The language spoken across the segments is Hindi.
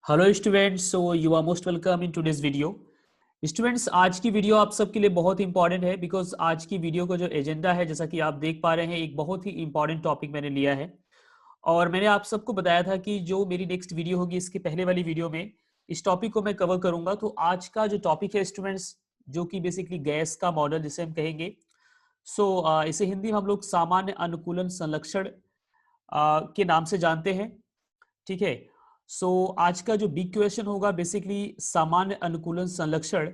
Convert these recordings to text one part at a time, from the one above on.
Hello students, so you are most welcome in today's video. Students, आज की वीडियो आप सबके लिए बहुत इंपॉर्टेंट है बिकॉज आज की वीडियो का जो एजेंडा है, जैसा कि आप देख पा रहे हैं, एक बहुत ही इंपॉर्टेंट टॉपिक मैंने लिया है। और मैंने आप सबको बताया था कि जो मेरी नेक्स्ट वीडियो होगी, इसके पहले वाली वीडियो में इस टॉपिक को मैं कवर करूंगा। तो आज का जो टॉपिक है स्टूडेंट्स, जो कि बेसिकली गैस का मॉडल जिसे हम कहेंगे, इसे हिंदी में हम लोग सामान्य अनुकूलन संरक्षण के नाम से जानते हैं। ठीक है। आज का जो बिग क्वेश्चन होगा बेसिकली सामान्य अनुकूलन संरक्षण,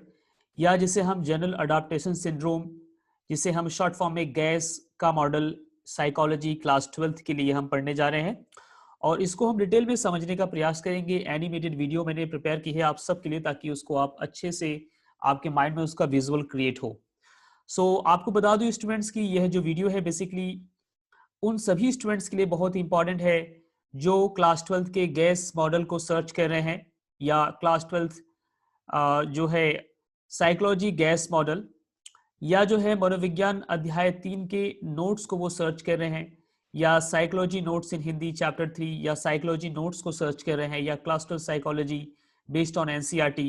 या जिसे हम जनरल अडाप्टेशन सिंड्रोम, जिसे हम शॉर्ट फॉर्म में गैस का मॉडल साइकोलॉजी क्लास 12th के लिए हम पढ़ने जा रहे हैं। और इसको हम डिटेल में समझने का प्रयास करेंगे। एनिमेटेड वीडियो मैंने प्रिपेयर की है आप सबके लिए, ताकि उसको आप अच्छे से आपके माइंड में उसका विजुअल क्रिएट हो। आपको बता दूं स्टूडेंट्स की यह जो वीडियो है बेसिकली उन सभी स्टूडेंट्स के लिए बहुत इंपॉर्टेंट है जो क्लास 12th के गैस मॉडल को सर्च कर रहे हैं, या क्लास 12th जो है साइकोलॉजी गैस मॉडल, या जो है मनोविज्ञान अध्याय 3 के नोट्स को वो सर्च कर रहे हैं, या साइकोलॉजी नोट्स इन हिंदी चैप्टर 3, या साइकोलॉजी नोट्स को सर्च कर रहे हैं, या class 12 psychology based on NCERT.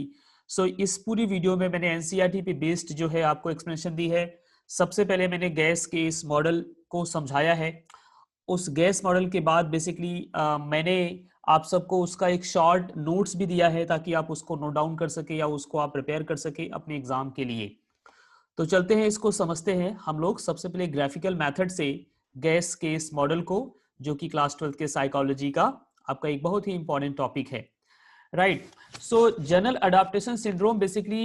इस पूरी वीडियो में मैंने एनसीईआरटी पे बेस्ड जो है आपको एक्सप्लेनेशन दी है। सबसे पहले मैंने गैस के इस मॉडल को समझाया है। उस गैस मॉडल के बाद बेसिकली मैंने आप सबको उसका एक शॉर्ट नोट्स भी दिया है, ताकि आप उसको नोट डाउन कर सके या उसको आप प्रिपेयर कर सके अपने एग्जाम के लिए। तो चलते हैं, इसको समझते हैं हम लोग। सबसे पहले ग्राफिकल मेथड से गैस के इस मॉडल को, जो कि क्लास 12th के साइकोलॉजी का आपका एक बहुत ही इंपॉर्टेंट टॉपिक है, right. General adaptation syndrome basically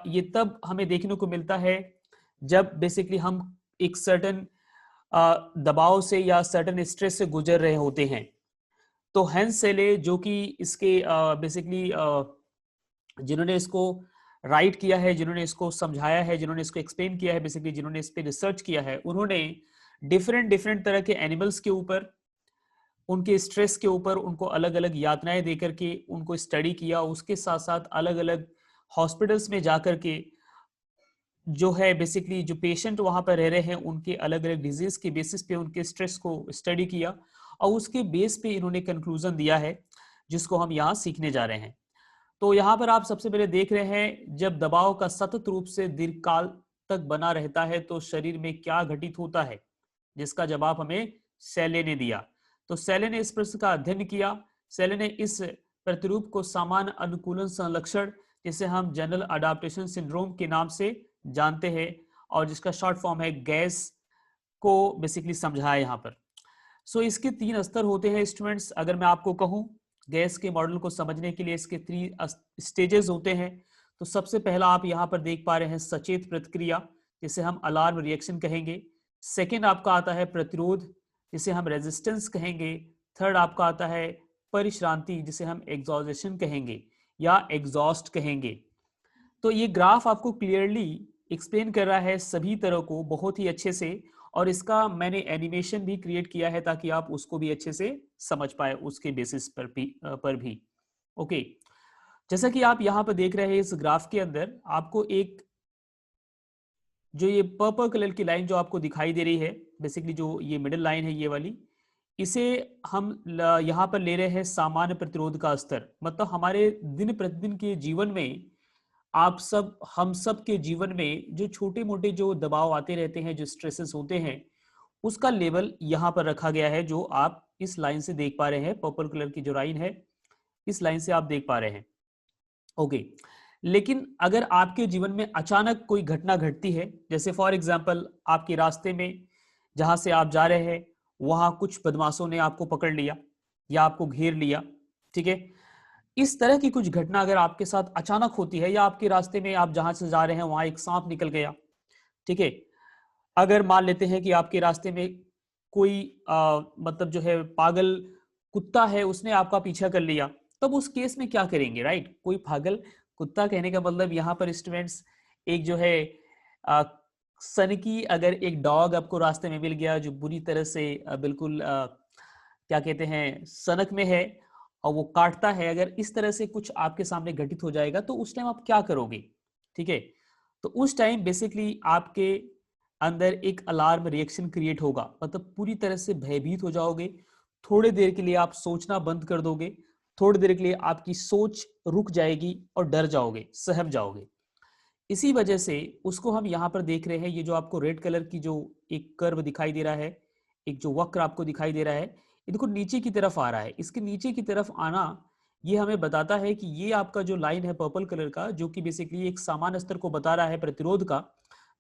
ये तब हमें देखने को मिलता है जब बेसिकली हम एक सर्टेन दबाव से या सर्टेन स्ट्रेस से गुजर रहे होते हैं। तो हेंस सेले, जो कि इसके बेसिकली जिन्होंने इसको राइट किया है, जिन्होंने इसको समझाया है, जिन्होंने इसको एक्सप्लेन किया है, बेसिकली जिन्होंने इस पे रिसर्च किया है, उन्होंने डिफरेंट डिफरेंट तरह के एनिमल्स के ऊपर, उनके स्ट्रेस के ऊपर उनको अलग अलग यातनाएं देकर के उनको स्टडी किया। उसके साथ साथ अलग अलग हॉस्पिटल्स में जाकर के जो है बेसिकली जो पेशेंट वहां पर रह रहे हैं, उनके अलग अलग डिजीज के बेसिस पे उनके स्ट्रेस को स्टडी किया, और उसके बेस पे इन्होंने कंक्लूजन दिया है, जिसको हम यहाँ सीखने जा रहे हैं। तो यहाँ पर आप सबसे पहले देख रहे हैं, जब दबाव का सतत रूप से दीर्घकाल तक बना रहता है तो शरीर में क्या घटित होता है, जिसका जवाब हमें सैले ने दिया। तो सैले ने इस प्रश्न का अध्ययन किया। सैले ने इस प्रतिरूप को सामान्य अनुकूलन संरक्षण, जिसे हम जनरल अडाप्टेशन सिंड्रोम के नाम से जानते हैं, और जिसका शॉर्ट फॉर्म है गैस, को बेसिकली समझाया यहाँ पर। इसके 3 स्तर होते हैं स्टूडेंट्स। अगर मैं आपको कहूँ गैस के मॉडल को समझने के लिए इसके 3 स्टेजेस होते हैं। तो सबसे पहला आप यहाँ पर देख पा रहे हैं सचेत प्रतिक्रिया, जिसे हम अलार्म रिएक्शन कहेंगे। सेकेंड आपका आता है प्रतिरोध, जिसे हम रेजिस्टेंस कहेंगे। थर्ड आपका आता है परिश्रांति, जिसे हम एग्जॉस्टेशन कहेंगे या एग्जॉस्ट कहेंगे। तो ये ग्राफ आपको क्लियरली एक्सप्लेन कर रहा है सभी तरह को बहुत ही अच्छे से, और इसका मैंने एनिमेशन भी क्रिएट किया है ताकि आप उसको भी अच्छे से समझ पाए उसके बेसिस पर भी। ओके, जैसा कि आप यहाँ पर देख रहे हैं, इस ग्राफ के अंदर आपको एक जो ये पर्पल कलर की लाइन जो आपको दिखाई दे रही है, बेसिकली जो ये मिडिल लाइन है ये वाली, इसे हम यहाँ पर ले रहे हैं सामान्य प्रतिरोध का स्तर। मतलब हमारे दिन प्रतिदिन के जीवन में, आप सब हम सब के जीवन में जो छोटे मोटे जो दबाव आते रहते हैं, जो स्ट्रेसेस होते हैं, उसका लेवल यहाँ पर रखा गया है, जो आप इस लाइन से देख पा रहे हैं। पर्पल कलर की जो लाइन है, इस लाइन से आप देख पा रहे हैं। ओके, लेकिन अगर आपके जीवन में अचानक कोई घटना घटती है, जैसे फॉर एग्जांपल आपके रास्ते में जहां से आप जा रहे हैं, वहां कुछ बदमाशों ने आपको पकड़ लिया या आपको घेर लिया, ठीक है। इस तरह की कुछ घटना अगर आपके साथ अचानक होती है, या आपके रास्ते में आप जहां से जा रहे हैं वहां एक सांप निकल गया, ठीक है। अगर मान लेते हैं कि आपके रास्ते में कोई मतलब जो है पागल कुत्ता है, उसने आपका पीछा कर लिया, तब उस केस में क्या करेंगे, राइट। कोई पागल कुत्ता कहने का मतलब यहाँ पर स्टूडेंट्स, एक जो है सनकी अगर एक डॉग आपको रास्ते में मिल गया जो बुरी तरह से बिल्कुल क्या कहते हैं सनक में है, और वो काटता है, अगर इस तरह से कुछ आपके सामने घटित हो जाएगा तो उस टाइम आप क्या करोगे, ठीक है। तो उस टाइम बेसिकली आपके अंदर एक अलार्म रिएक्शन क्रिएट होगा, मतलब पूरी तरह से भयभीत हो जाओगे। थोड़ी देर के लिए आप सोचना बंद कर दोगे, थोड़ी देर के लिए आपकी सोच रुक जाएगी और डर जाओगे, सहम जाओगे। इसी वजह से उसको हम यहाँ पर देख रहे हैं, ये जो आपको रेड कलर की जो एक कर्व दिखाई दे रहा है, एक जो वक्र आपको दिखाई दे रहा है, ये देखो नीचे की तरफ आ रहा है। इसके नीचे की तरफ आना ये हमें बताता है कि ये आपका जो लाइन है पर्पल कलर का, जो कि बेसिकली एक सामान्य स्तर को बता रहा है प्रतिरोध का।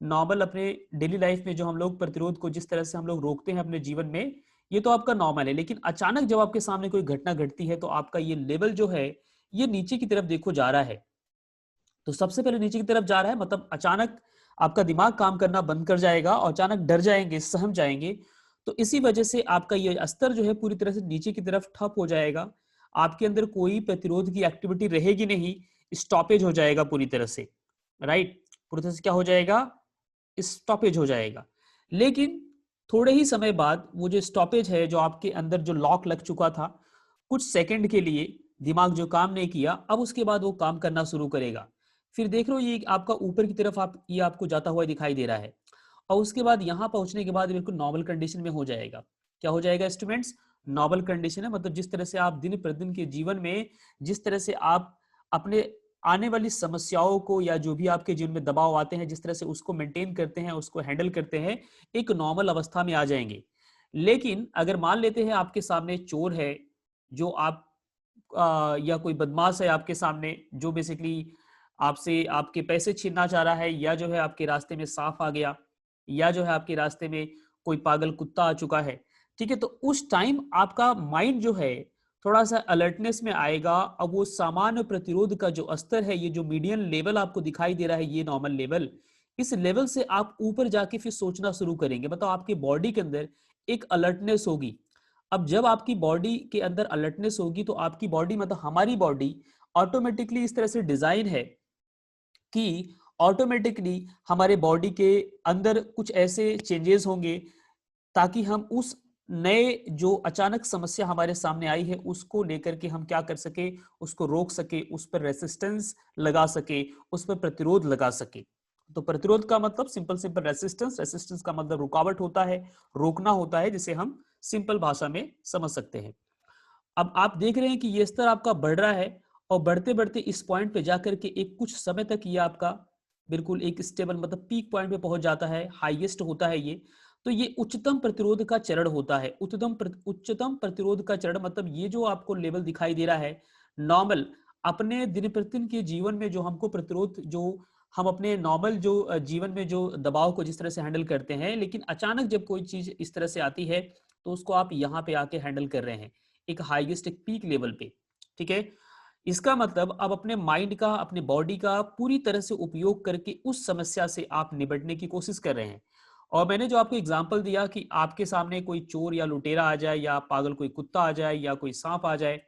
नॉर्मल अपने डेली लाइफ में जो हम लोग प्रतिरोध को जिस तरह से हम लोग रोकते हैं अपने जीवन में, ये तो आपका नॉर्मल है। लेकिन अचानक जब आपके सामने कोई घटना घटती है तो आपका ये लेवल जो है ये नीचे की तरफ देखो जा रहा है। तो सबसे पहले नीचे की तरफ जा रहा है, मतलब अचानक आपका दिमाग काम करना बंद कर जाएगा और अचानक डर जाएंगे, सहम जाएंगे। तो इसी वजह से आपका ये स्तर जो है पूरी तरह से नीचे की तरफ ठप हो जाएगा। आपके अंदर कोई प्रतिरोध की एक्टिविटी रहेगी नहीं, स्टॉपेज हो जाएगा पूरी तरह से, राइट। पूरी तरह से क्या हो जाएगा, स्टॉपेज हो जाएगा। लेकिन थोड़े ही समय बाद वो जो स्टॉपेज है, जो आपके अंदर जो लॉक लग चुका था, कुछ सेकंड के लिए दिमाग जो काम नहीं किया, अब उसके बाद वो काम करना शुरू करेगा। फिर देख लो ये आपका ऊपर की तरफ ये आपको जाता हुआ दिखाई दे रहा है, और उसके बाद यहाँ पहुंचने के बाद बिल्कुल नॉर्मल कंडीशन में हो जाएगा। क्या हो जाएगा स्टूडेंट्स, नॉर्मल कंडीशन है। मतलब जिस तरह से आप दिन प्रतिदिन के जीवन में, जिस तरह से आप अपने आने वाली समस्याओं को या जो भी आपके जीवन में दबाव आते हैं, जिस तरह से उसको मेंटेन करते हैं, उसको हैंडल करते हैं, एक नॉर्मल अवस्था में आ जाएंगे। लेकिन अगर मान लेते हैं आपके सामने चोर है, जो आप या कोई बदमाश है आपके सामने, जो बेसिकली आपसे आपके पैसे छीनना चाह रहा है, या जो है आपके रास्ते में सांप आ गया, या जो है आपके रास्ते में कोई पागल कुत्ता आ चुका है, ठीक है, तो उस टाइम आपका माइंड जो है थोड़ा सा अलर्टनेस में आएगा। अब वो सामान्य प्रतिरोध का जो स्तर है, ये जो मीडियन लेवल आपको दिखाई दे रहा है, ये नॉर्मल लेवल, इस लेवल से आप ऊपर जाके फिर सोचना शुरू करेंगे। मतलब आपके बॉडी के अंदर एक अलर्टनेस होगी। अब जब आपकी बॉडी के अंदर अलर्टनेस होगी तो आपकी बॉडी, मतलब हमारी बॉडी ऑटोमेटिकली इस तरह से डिजाइन है कि ऑटोमेटिकली हमारे बॉडी के अंदर कुछ ऐसे चेंजेस होंगे ताकि हम उस नए जो अचानक समस्या हमारे सामने आई है उसको लेकर के हम क्या कर सके, उसको रोक सके, उस पर रेसिस्टेंस लगा सके, उस पर प्रतिरोध लगा सके। तो प्रतिरोध का मतलब सिंपल सिंपल रेसिस्टेंस, रेसिस्टेंस का मतलब रुकावट होता है, रोकना होता है, जिसे हम सिंपल भाषा में समझ सकते हैं। अब आप देख रहे हैं कि ये स्तर आपका बढ़ रहा है, और बढ़ते बढ़ते इस पॉइंट पे जाकर के एक कुछ समय तक ये आपका बिल्कुल एक स्टेबल, मतलब पीक पॉइंट पे पहुंच जाता है, हाईएस्ट होता है ये। तो ये उच्चतम प्रतिरोध का चरण होता है। उच्चतम प्रतिरोध का चरण मतलब ये जो आपको लेवल दिखाई दे रहा है नॉर्मल, अपने दिन प्रतिदिन के जीवन में जो हमको प्रतिरोध, जो हम अपने नॉर्मल जो जीवन में जो दबाव को जिस तरह से हैंडल करते हैं, लेकिन अचानक जब कोई चीज इस तरह से आती है तो उसको आप यहाँ पे आके हैंडल कर रहे हैं एक हाईएस्ट, एक पीक लेवल पे, ठीक है। इसका मतलब अब अपने माइंड का, अपने बॉडी का पूरी तरह से उपयोग करके उस समस्या से आप निपटने की कोशिश कर रहे हैं। और मैंने जो आपको एग्जांपल दिया कि आपके सामने कोई चोर या लुटेरा आ जाए, या पागल कोई कुत्ता आ जाए, या कोई सांप आ जाए,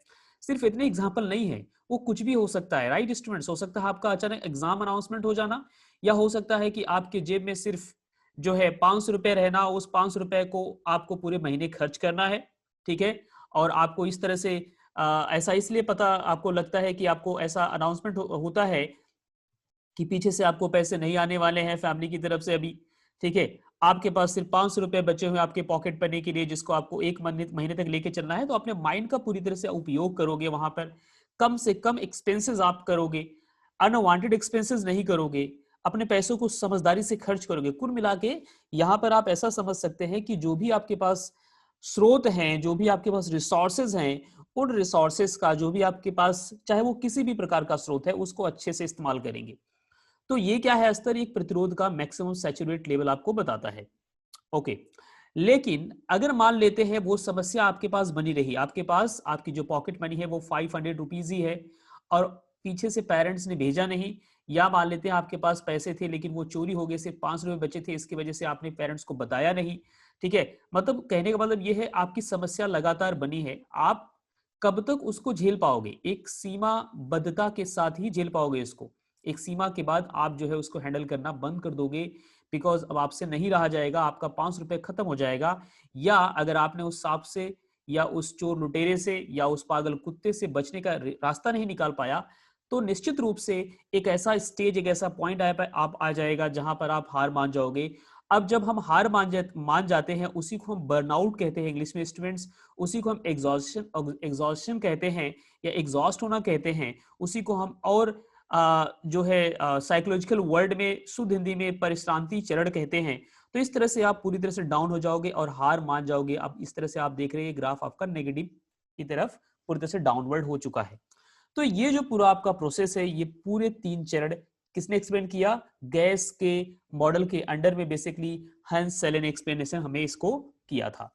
सिर्फ इतने एग्जाम्पल नहीं है, वो कुछ भी हो सकता है, राइट स्टूडेंट्स। हो सकता है आपका अचानक एग्जाम अनाउंसमेंट हो जाना, या हो सकता है कि आपके जेब में सिर्फ जो है 500 रुपए रहना, उस 500 रुपए को आपको पूरे महीने खर्च करना है, ठीक है। और आपको इस तरह से ऐसा इसलिए पता आपको लगता है कि आपको ऐसा अनाउंसमेंट होता है कि पीछे से आपको पैसे नहीं आने वाले हैं फैमिली की तरफ से अभी, ठीक है। आपके पास सिर्फ 500 रुपए बचे हुए आपके पॉकेट मनी के लिए, जिसको आपको एक महीने तक लेके चलना है। तो अपने माइंड का पूरी तरह से उपयोग करोगे, वहां पर कम से कम एक्सपेंसेस आप करोगे, अनवांटेड एक्सपेंसेस नहीं करोगे, अपने पैसों को समझदारी से खर्च करोगे। कुल मिला के यहाँ पर आप ऐसा समझ सकते हैं कि जो भी आपके पास स्रोत हैं, जो भी आपके पास रिसोर्सेज हैं, उन रिसोर्सेज का, जो भी आपके पास चाहे वो किसी भी प्रकार का स्रोत है, उसको अच्छे से इस्तेमाल करेंगे। तो ये क्या है, स्तर एक प्रतिरोध का मैक्सिमम सैचुरेट लेवल आपको बताता है, ओके। लेकिन अगर मान लेते हैं वो समस्या आपके पास बनी रही, आपके पास आपकी जो पॉकेट मनी है वो 500 रुपीज ही है, और पीछे से पेरेंट्स ने भेजा नहीं, या मान लेते हैं आपके पास पैसे थे लेकिन वो चोरी हो गए, सिर्फ 5 रुपए बचे थे, इसकी वजह से आपने पेरेंट्स को बताया नहीं, ठीक है। मतलब कहने का मतलब ये है, आपकी समस्या लगातार बनी है, आप कब तक उसको झेल पाओगे, एक सीमाबद्धता के साथ ही झेल पाओगे इसको। एक सीमा के बाद आप जो है उसको हैंडल करना बंद कर दोगे, बिकॉज अब आपसे नहीं रहा जाएगा, आपका 500 रुपए खत्म हो जाएगा। या अगर आपने उस सांप से, या उस चोर लुटेरे से, या उस पागल कुत्ते से बचने का रास्ता नहीं निकाल पाया, तो निश्चित रूप से एक ऐसा स्टेज, एक ऐसा पॉइंट आप आ जाएगा जहां पर आप हार मान जाओगे। अब जब हम हार मान जाते हैं, उसी को हम बर्नआउट कहते हैं इंग्लिश में स्टूडेंट्स, उसी को हम एग्जॉस्शन कहते हैं या एग्जॉस्ट होना कहते हैं, उसी को हम और जो है साइकोलॉजिकल वर्ड में शुद्ध हिंदी में परिश्रांति चरण कहते हैं। तो इस तरह से आप पूरी तरह से डाउन हो जाओगे और हार मान जाओगे। अब इस तरह से आप देख रहे हैं ग्राफ आपका नेगेटिव की तरफ पूरी तरह से डाउनवर्ड हो चुका है। तो ये जो पूरा आपका प्रोसेस है, ये पूरे 3 चरण किसने एक्सप्लेन किया? गैस के मॉडल के अंडर में बेसिकली हंस सेलन एक्सप्लेनेशन हमें इसको किया था।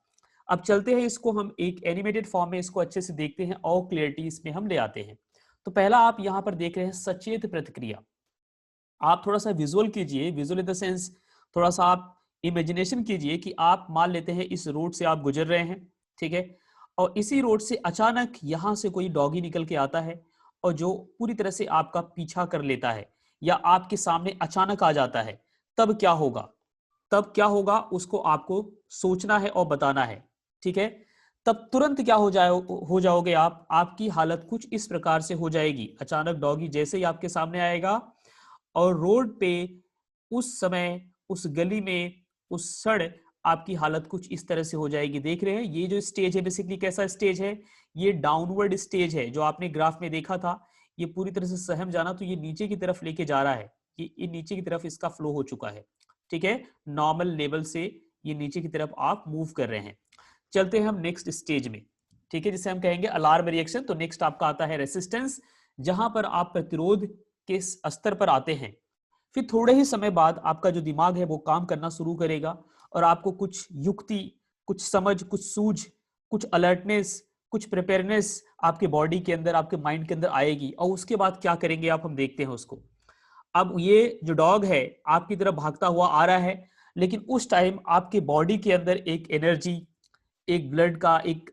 अब चलते हैं इसको हम एक एनिमेटेड फॉर्म में इसको अच्छे से देखते हैं और क्लियरिटी इसमें हम ले आते हैं। तो पहला आप यहां पर देख रहे हैं सचेत प्रतिक्रिया। आप थोड़ा सा विजुअल कीजिए, विजुअल इन द सेंस थोड़ा सा आप इमेजिनेशन कीजिए कि आप मान लेते हैं इस रोड से आप गुजर रहे हैं, ठीक है, और इसी रोड से अचानक यहां से कोई डॉगी निकल के आता है और जो पूरी तरह से आपका पीछा कर लेता है या आपके सामने अचानक आ जाता है। तब क्या होगा? तब क्या होगा उसको आपको सोचना है और बताना है, ठीक है। तब तुरंत क्या हो जाओगे आप, आपकी हालत कुछ इस प्रकार से हो जाएगी। अचानक डॉगी जैसे ही आपके सामने आएगा और रोड पे उस समय उस गली में उस सड़ आपकी हालत कुछ इस तरह से हो जाएगी। देख रहे हैं ये जो स्टेज है बेसिकली कैसा स्टेज है? ये डाउनवर्ड स्टेज है जो आपने ग्राफ में देखा था। ये पूरी तरह से सहम जाना, तो ये नीचे की तरफ लेके जा रहा है, ये नीचे की तरफ इसका फ्लो हो चुका है, ठीक है। नॉर्मल लेवल से ये नीचे की तरफ आप मूव कर रहे हैं। चलते हैं हम नेक्स्ट स्टेज में, ठीक है, जिसे हम कहेंगे अलार्म रिएक्शन। तो नेक्स्ट आपका आता है रेसिस्टेंस, जहां पर आप प्रतिरोध के स्तर पर आते हैं। फिर थोड़े ही समय बाद आपका जो दिमाग है वो काम करना शुरू करेगा और आपको कुछ युक्ति, कुछ समझ, कुछ सूझ, कुछ अलर्टनेस, कुछ प्रिपेयरनेस आपके बॉडी के अंदर, आपके माइंड के अंदर आएगी। और उसके बाद क्या करेंगे आप, हम देखते हैं उसको। अब ये जो डॉग है आपकी तरफ भागता हुआ आ रहा है, लेकिन उस टाइम आपके बॉडी के अंदर एक एनर्जी, एक ब्लड का एक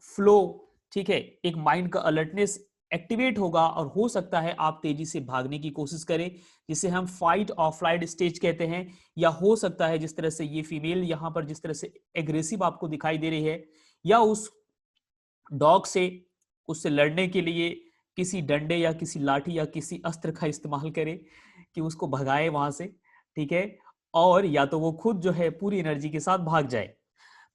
फ्लो, ठीक है, एक माइंड का अलर्टनेस एक्टिवेट होगा और हो सकता है आप तेजी से भागने की कोशिश करें, जिसे हम फाइट और फ्लाइट स्टेज कहते हैं। या हो सकता है जिस तरह से ये फीमेल यहां पर जिस तरह से एग्रेसिव आपको दिखाई दे रही है, या उस डॉग से उससे लड़ने के लिए किसी डंडे या किसी लाठी या किसी अस्त्र का इस्तेमाल करे कि उसको भगाए वहां से, ठीक है। और या तो वो खुद जो है पूरी एनर्जी के साथ भाग जाए।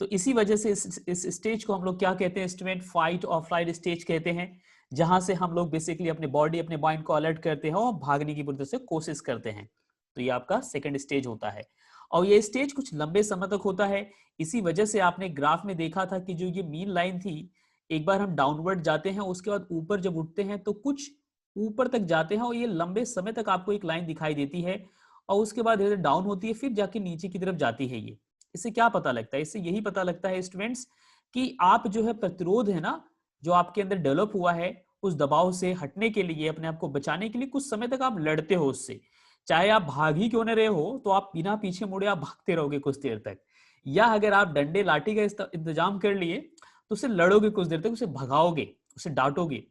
तो इसी वजह से इस स्टेज को हम लोग क्या कहते हैं स्टूडेंट? फाइट और फ्लाइट स्टेज कहते हैं, जहां से हम लोग बेसिकली अपने बॉडी, अपने माइंड को अलर्ट करते हैं और भागने की पूरी तरह से कोशिश करते हैं। तो ये आपका सेकंड स्टेज होता है और ये स्टेज कुछ लंबे समय तक होता है। इसी वजह से आपने ग्राफ में देखा था कि जो ये मीन लाइन थी, एक बार हम डाउनवर्ड जाते हैं, उसके बाद ऊपर जब उठते हैं तो कुछ ऊपर तक जाते हैं और ये लंबे समय तक आपको एक लाइन दिखाई देती है और उसके बाद डाउन होती है, फिर जाके नीचे की तरफ जाती है। ये इससे क्या पता लगता है? इससे यही पता लगता है स्टूडेंट्स कि आप जो है प्रतिरोध है ना, जो आपके अंदर डेवलप हुआ है, उस दबाव से हटने के लिए, अपने आप को बचाने के लिए कुछ समय तक आप लड़ते हो उससे। चाहे आप भाग ही क्यों न रहे हो, तो आप बिना पीछे मुड़े आप भागते रहोगे कुछ देर तक। या अगर आप डंडे लाठी का इंतजाम कर लिए तो उससे लड़ोगे कुछ देर तक, उसे भगाओगे, उसे डांटोगे।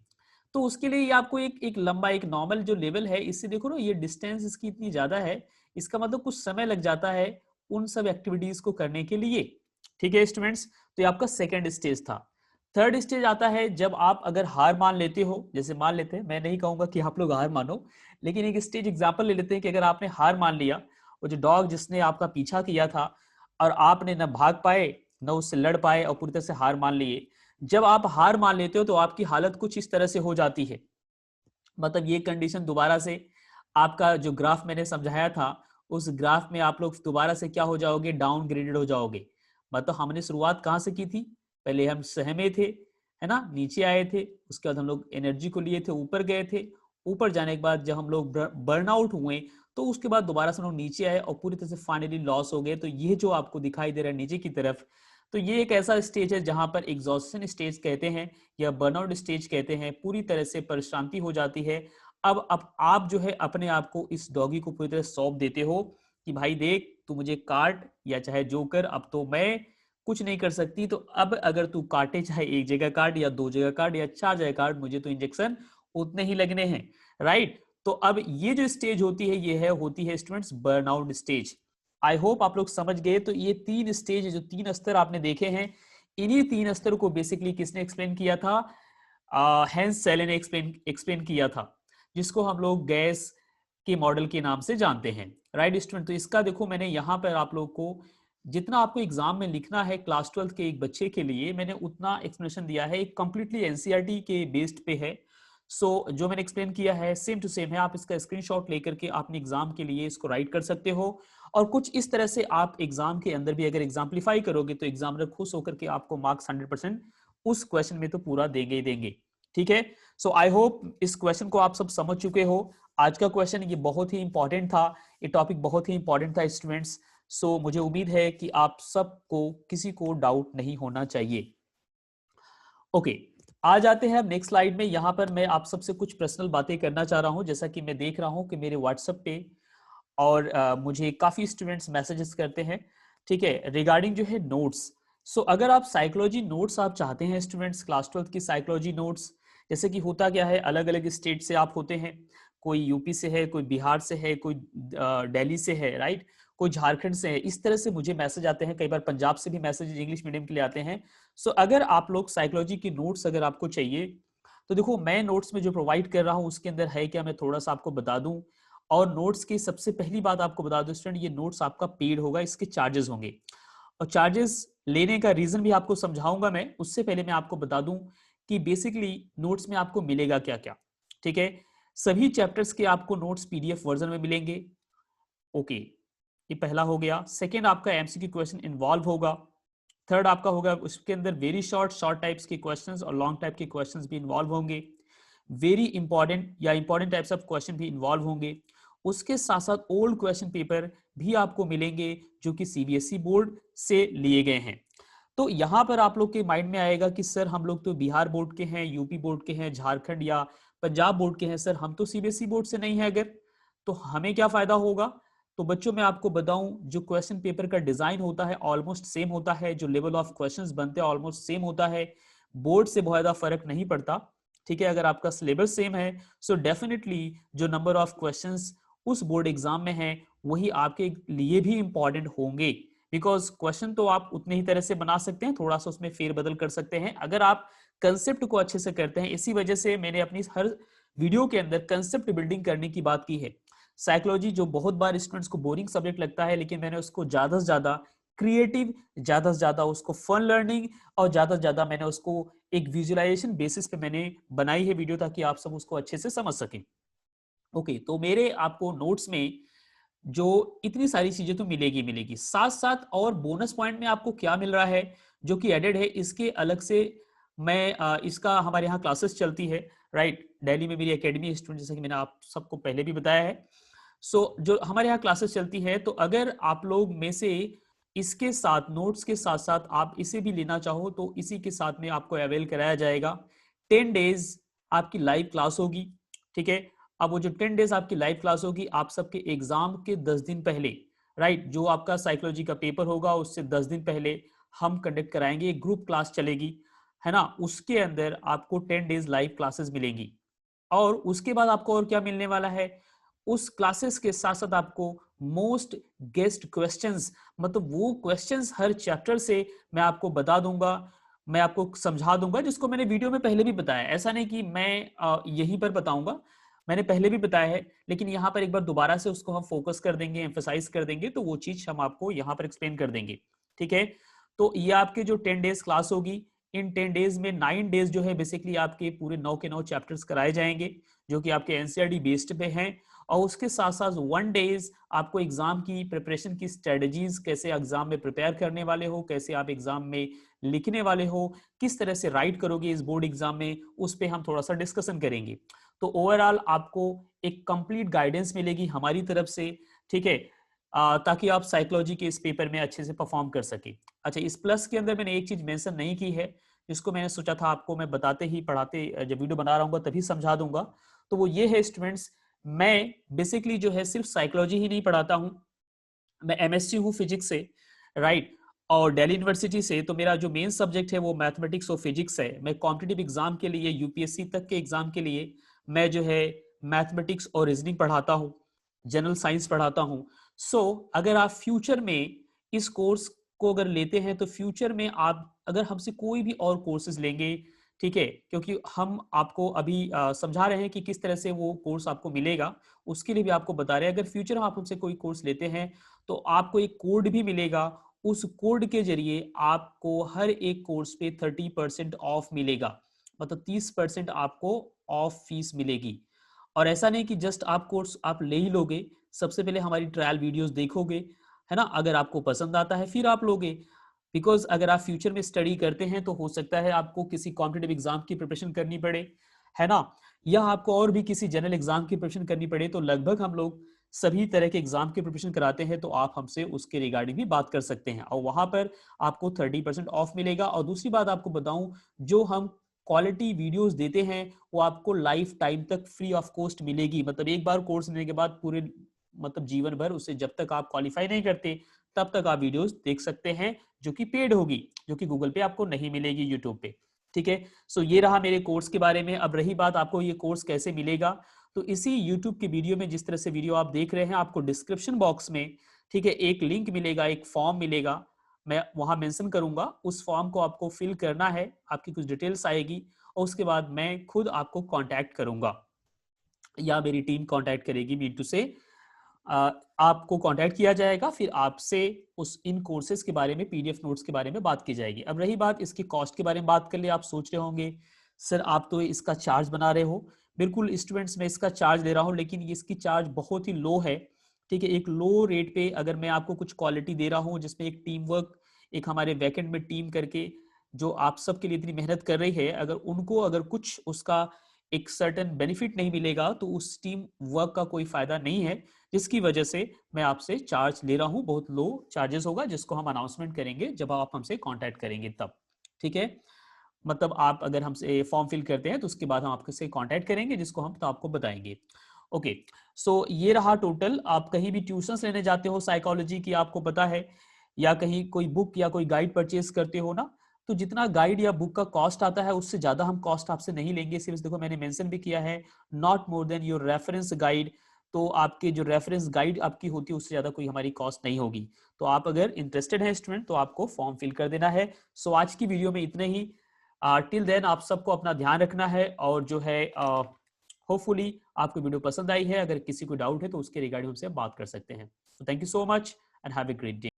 तो उसके लिए आपको एक लंबा, एक नॉर्मल जो लेवल है, इससे देखो ना ये डिस्टेंस इसकी इतनी ज्यादा है, इसका मतलब कुछ समय लग जाता है उन सब एक्टिविटीज को करने के लिए, ठीक है स्टूडेंट्स। तो ये आपका सेकंड स्टेज था। थर्ड स्टेज आता है जब आप अगर हार मान लेते हो। जैसे मान लेते हैं, मैं नहीं कहूंगा कि आप लोग हार मानो, लेकिन एक स्टेज एग्जांपल ले लेते हैं कि अगर आपने हार मान लिया, वो जो डॉग जिसने आपका पीछा किया था और आपने न भाग पाए न उससे लड़ पाए और पूरी तरह से हार मान लिए। जब आप हार मान लेते हो तो आपकी हालत कुछ इस तरह से हो जाती है। मतलब ये कंडीशन दोबारा से, आपका जो ग्राफ मैंने समझाया था, उस ग्राफ में आप लोग दोबारा से क्या हो जाओगे? डाउनग्रेडेड हो जाओगे। मतलब हमने शुरुआत कहां से की थी? पहले हम सहमे थे, है ना, नीचे आए थे, उसके बाद हम लोग एनर्जी को लिए थे, ऊपर गए थे। ऊपर जाने के बाद जब हम लोग बर्नआउट हुए तो उसके बाद दोबारा से हम लोग नीचे आए और पूरी तरह से फाइनली लॉस हो गए। तो ये जो आपको दिखाई दे रहा है नीचे की तरफ, तो ये एक ऐसा स्टेज है जहां पर एग्जॉस्शन स्टेज कहते हैं या बर्नआउट स्टेज कहते हैं। पूरी तरह से परेशानी हो जाती है। अब आप जो है अपने आप को इस डॉगी को पूरी तरह सौंप देते हो कि भाई देख, तू मुझे काट या चाहे जो कर, अब तो मैं कुछ नहीं कर सकती। तो अब अगर तू काटे, चाहे एक जगह काट या दो जगह काट या चार जगह काट, मुझे तो इंजेक्शन उतने ही लगने हैं, राइट। तो अब ये जो स्टेज होती है, ये है होती है students burnout stage. I hope आप लोग समझ गए। तो ये 3 स्टेज, जो 3 स्तर आपने देखे हैं, इन्हीं 3 स्तर को बेसिकली किसने एक्सप्लेन किया था? हेंस सेलन ने एक्सप्लेन किया था, जिसको हम लोग गैस के मॉडल के नाम से जानते हैं। राइट स्टूडेंट, तो इसका देखो मैंने यहाँ पर आप लोग को जितना आपको एग्जाम में लिखना है क्लास 12 के एक बच्चे के लिए मैंने उतना एक्सप्लेनेशन दिया है, एक कंप्लीटली एनसीईआरटी के बेस्ड पे है। सो जो मैंने एक्सप्लेन किया है सेम टू सेम है, आप इसका स्क्रीनशॉट लेकर के अपने एग्जाम के लिए इसको राइट कर सकते हो और कुछ इस तरह से आप एग्जाम के अंदर भी अगर एग्जाम्पलीफाई करोगे तो एग्जामिनर खुश होकर के आपको मार्क्स 100% उस क्वेश्चन में तो पूरा देंगे ही देंगे। ठीक है, सो आई होप इस क्वेश्चन को आप सब समझ चुके हो। आज का क्वेश्चन ये बहुत ही इंपॉर्टेंट था, ये टॉपिक बहुत ही इंपॉर्टेंट था स्टूडेंट्स। सो मुझे उम्मीद है कि आप सबको किसी को डाउट नहीं होना चाहिए। ओके, आ जाते हैं अब नेक्स्ट स्लाइड में। यहां पर मैं आप सबसे कुछ पर्सनल बातें करना चाह रहा हूं, जैसा कि मैं देख रहा हूं कि मेरे व्हाट्सएप पे और मुझे काफी स्टूडेंट्स मैसेजेस करते हैं, ठीक है, रिगार्डिंग जो है नोट्स। सो अगर आप साइकोलॉजी नोट्स आप चाहते हैं स्टूडेंट्स, क्लास 12 की साइकोलॉजी नोट्स, जैसे कि होता क्या है अलग अलग स्टेट से आप होते हैं, कोई यूपी से है, कोई बिहार से है, कोई दिल्ली से है, राइट, कोई झारखंड से है, इस तरह से मुझे मैसेज आते हैं, कई बार पंजाब से भी मैसेज इंग्लिश मीडियम के लिए आते हैं। सो अगर आप लोग साइकोलॉजी की नोट्स अगर आपको चाहिए तो देखो मैं नोट्स में जो प्रोवाइड कर रहा हूं उसके अंदर है क्या, मैं थोड़ा सा आपको बता दूं। और नोट्स की सबसे पहली बात आपको बता दूं स्टूडेंट, ये नोट्स आपका पेड होगा, इसके चार्जेस होंगे और चार्जेस लेने का रीजन भी आपको समझाऊंगा मैं। उससे पहले मैं आपको बता दूं कि बेसिकली नोट्स में आपको मिलेगा क्या क्या। ठीक है, सभी चैप्टर्स के आपको नोट्स पीडीएफ वर्जन में मिलेंगे। ओके, ये पहला हो गया। सेकेंड, आपका एमसीक्यू क्वेश्चन इन्वॉल्व होगा। थर्ड आपका होगा उसके अंदर वेरी शॉर्ट टाइप्स के क्वेश्चंस और लॉन्ग टाइप के क्वेश्चंस भी इन्वॉल्व होंगे। वेरी इंपॉर्टेंट या इंपॉर्टेंट टाइप्स ऑफ क्वेश्चन भी इन्वॉल्व होंगे। उसके साथ साथ ओल्ड क्वेश्चन पेपर भी आपको मिलेंगे जो कि सीबीएसई बोर्ड से लिए गए हैं। तो यहां पर आप लोग के माइंड में आएगा कि सर हम लोग तो बिहार बोर्ड के हैं, यूपी बोर्ड के हैं, झारखंड या पंजाब बोर्ड के हैं, सर हम तो सीबीएसई बोर्ड से नहीं है, अगर तो हमें क्या फायदा होगा। तो बच्चों मैं आपको बताऊं, जो क्वेश्चन पेपर का डिजाइन होता है ऑलमोस्ट सेम होता है, जो लेवल ऑफ क्वेश्चंस बनते हैं ऑलमोस्ट सेम होता है, बोर्ड से बहुत ज्यादा फर्क नहीं पड़ता। ठीक है, अगर आपका सिलेबस सेम है सो डेफिनेटली जो नंबर ऑफ क्वेश्चंस उस बोर्ड एग्जाम में है वही आपके लिए भी इंपॉर्टेंट होंगे, बिकॉज क्वेश्चन तो आप उतने ही तरह से बना सकते हैं, थोड़ा सा उसमें फेरबदल कर सकते हैं अगर आप कंसेप्ट को अच्छे से करते हैं। इसी वजह से मैंने अपनी हर वीडियो के अंदर कंसेप्ट बिल्डिंग करने की बात की है। साइकोलॉजी जो बहुत बार स्टूडेंट्स को बोरिंग सब्जेक्ट लगता है, लेकिन मैंने उसको ज्यादा से ज्यादा क्रिएटिव, ज्यादा से ज्यादा उसको फन लर्निंग और ज्यादा से ज्यादा मैंने उसको एक विजुअलाइजेशन बेसिस पे मैंने बनाई है वीडियो, ताकि आप सब उसको अच्छे से समझ सकें। ओके, तो मेरे आपको नोट्स में जो इतनी सारी चीजें तो मिलेगी मिलेगी, साथ साथ और बोनस पॉइंट में आपको क्या मिल रहा है जो कि एडेड है, इसके अलग से मैं इसका हमारे यहाँ क्लासेस चलती है, राइट, दिल्ली में मेरी एकेडमी स्टूडेंट, जैसे कि मैंने आप सबको पहले भी बताया है। सो जो हमारे यहाँ क्लासेस चलती है, तो अगर आप लोग में से इसके साथ नोट्स के साथ साथ आप इसे भी लेना चाहो तो इसी के साथ में आपको अवेल कराया जाएगा। 10 डेज आपकी लाइव क्लास होगी। ठीक है, अब वो जो 10 डेज आपकी लाइव क्लास होगी आप सबके एग्जाम के 10 दिन पहले, राइट, जो आपका साइकोलॉजी का पेपर होगा उससे 10 दिन पहले हम कंडक्ट कराएंगे, एक ग्रुप क्लास चलेगी, है ना, उसके अंदर आपको 10 डेज लाइव क्लासेस मिलेंगी। और उसके बाद आपको और क्या मिलने वाला है, उस क्लासेस के साथ साथ आपको मोस्ट गेस्ट क्वेश्चंस, मतलब वो क्वेश्चंस हर चैप्टर से मैं आपको बता दूंगा, मैं आपको समझा दूंगा, जिसको मैंने वीडियो में पहले भी बताया। ऐसा नहीं कि मैं यहीं पर बताऊंगा, मैंने पहले भी बताया है, लेकिन यहाँ पर एक बार दोबारा से उसको हम फोकस कर देंगे, एम्फसाइज कर देंगे, तो वो चीज हम आपको यहाँ पर एक्सप्लेन कर देंगे। ठीक है, तो ये आपके जो 10 डेज क्लास होगी, इन 10 डेज में 9 डेज जो है बेसिकली आपके पूरे 9 के 9 चैप्टर्स कराए जाएंगे जो कि आपके एनसीईआरटी बेस्ड पे हैं। और उसके साथ साथ 1 डेज आपको एग्जाम की प्रिपरेशन की स्ट्रेटजीज, कैसे एग्जाम में प्रिपेयर करने वाले हो, कैसे आप एग्जाम में लिखने वाले हो, किस तरह से राइट करोगे इस बोर्ड एग्जाम में, उस पर हम थोड़ा सा डिस्कशन करेंगे। तो ओवरऑल आपको एक कंप्लीट गाइडेंस मिलेगी हमारी तरफ से। ठीक है, ताकि आप साइकोलॉजी के इस पेपर में अच्छे से परफॉर्म कर सके। अच्छा, इस प्लस के अंदर मैंने एक चीज मेंशन नहीं की है, जिसको मैंने सोचा था आपको मैं बताते ही पढ़ाते, जब वीडियो बना रहा हूँ तभी समझा दूंगा। तो वो ये है स्टूडेंट्स, मैं बेसिकली जो है सिर्फ साइकोलॉजी ही नहीं पढ़ाता हूँ, मैं एमएससी हूँ फिजिक्स से, राइट, और दिल्ली यूनिवर्सिटी से। तो मेरा जो मेन सब्जेक्ट है वो मैथमेटिक्स और फिजिक्स है। मैं कॉम्पिटिटिव एग्जाम के लिए, यूपीएससी तक के एग्जाम के लिए मैं जो है मैथमेटिक्स और रीजनिंग पढ़ाता हूँ, जनरल साइंस पढ़ाता हूँ। सो अगर आप फ्यूचर में इस कोर्स को अगर लेते हैं तो फ्यूचर में आप अगर हमसे कोई भी और कोर्सेज लेंगे, ठीक है, क्योंकि हम आपको अभी समझा रहे हैं कि किस तरह से वो कोर्स आपको मिलेगा, उसके लिए भी आपको बता रहे हैं। अगर फ्यूचर में आप उनसे कोई कोर्स लेते हैं तो आपको एक कोड भी मिलेगा, उस कोड के जरिए आपको हर एक कोर्स पे 30% ऑफ मिलेगा, मतलब 30% आपको ऑफ फीस मिलेगी। और ऐसा नहीं कि जस्ट आप कोर्स आप ले ही लोगे, सबसे पहले हमारी ट्रायल वीडियोस देखोगे, है ना, अगर आपको पसंद आता है फिर आप लोगे। बिकॉज अगर आप फ्यूचर में स्टडी करते हैं तो हो सकता है आपको किसी कॉम्पिटेटिव एग्जाम की प्रिपरेशन करनी पड़े, है ना, या आपको और भी किसी जनरल एग्जाम की प्रिपरेशन करनी पड़े, तो लगभग हम लोग सभी तरह के एग्जाम की प्रिपरेशन कराते हैं, तो आप हमसे उसके रिगार्डिंग भी बात कर सकते हैं और वहां पर आपको 30% ऑफ मिलेगा। और दूसरी बात आपको बताऊं, जो हम क्वालिटी वीडियोस देते हैं वो आपको लाइफ टाइम तक फ्री ऑफ कॉस्ट मिलेगी, मतलब एक बार कोर्स लेने के बाद पूरे मतलब जीवन भर उसे जब तक आप क्वालिफाई नहीं करते तब तक आप वीडियोस देख सकते हैं, जो कि पेड होगी, जो कि गूगल पे आपको नहीं मिलेगी, यूट्यूब पे। ठीक है, सो ये रहा मेरे कोर्स के बारे में। अब रही बात आपको ये कोर्स कैसे मिलेगा, तो इसी यूट्यूब के वीडियो में जिस तरह से वीडियो आप देख रहे हैं, आपको डिस्क्रिप्शन बॉक्स में, ठीक है, एक लिंक मिलेगा, एक फॉर्म मिलेगा, मैं वहां मेंशन करूंगा। उस फॉर्म को आपको फिल करना है, आपकी कुछ डिटेल्स आएगी और उसके बाद मैं खुद आपको कांटेक्ट करूंगा या मेरी टीम कांटेक्ट करेगी, मीन टू से आपको कांटेक्ट किया जाएगा, फिर आपसे उस इन कोर्सेज के बारे में, पीडीएफ नोट्स के बारे में बात की जाएगी। अब रही बात इसकी कॉस्ट के बारे में बात कर ले, आप सोच रहे होंगे सर आप तो इसका चार्ज बना रहे हो। बिल्कुल स्टूडेंट्स, मैं इसका चार्ज ले रहा हूँ, लेकिन इसकी चार्ज बहुत ही लो है। ठीक है, एक लो रेट पे अगर मैं आपको कुछ क्वालिटी दे रहा हूँ जिसमें एक टीम वर्क, एक हमारे बैकएंड में टीम करके जो आप सबके लिए इतनी मेहनत कर रही है, अगर उनको अगर कुछ उसका एक सर्टेन बेनिफिट नहीं मिलेगा तो उस टीम वर्क का कोई फायदा नहीं है, जिसकी वजह से मैं आपसे चार्ज ले रहा हूं। बहुत लो चार्जेस होगा, जिसको हम अनाउंसमेंट करेंगे जब आप हमसे कांटेक्ट करेंगे तब। ठीक है, मतलब आप अगर हमसे फॉर्म फिल करते हैं तो उसके बाद हम आपसे कांटेक्ट करेंगे, जिसको हम तो आपको बताएंगे। ओके, सो ये रहा टोटल। आप कहीं भी ट्यूशंस लेने जाते हो साइकोलॉजी की, आपको पता है, या कहीं कोई बुक या कोई गाइड परचेज करते हो ना, तो जितना गाइड या बुक का कॉस्ट आता है उससे ज्यादा हम कॉस्ट आपसे नहीं लेंगे। सिर्फ देखो मैंने मेंशन भी किया है, not more than your reference guide. तो आपके जो रेफरेंस गाइड आपकी होती है उससे ज्यादा कोई हमारी कॉस्ट नहीं होगी। तो आप अगर इंटरेस्टेड हैं स्टूडेंट तो आपको फॉर्म फिल कर देना है। सो आज की वीडियो में इतने ही। टिल देन आप सबको अपना ध्यान रखना है, और जो है होपफुली आपको वीडियो पसंद आई है। अगर किसी को डाउट है तो उसके रिगार्डिंग हमसे बात कर सकते हैं। Thank you so much and have a great day.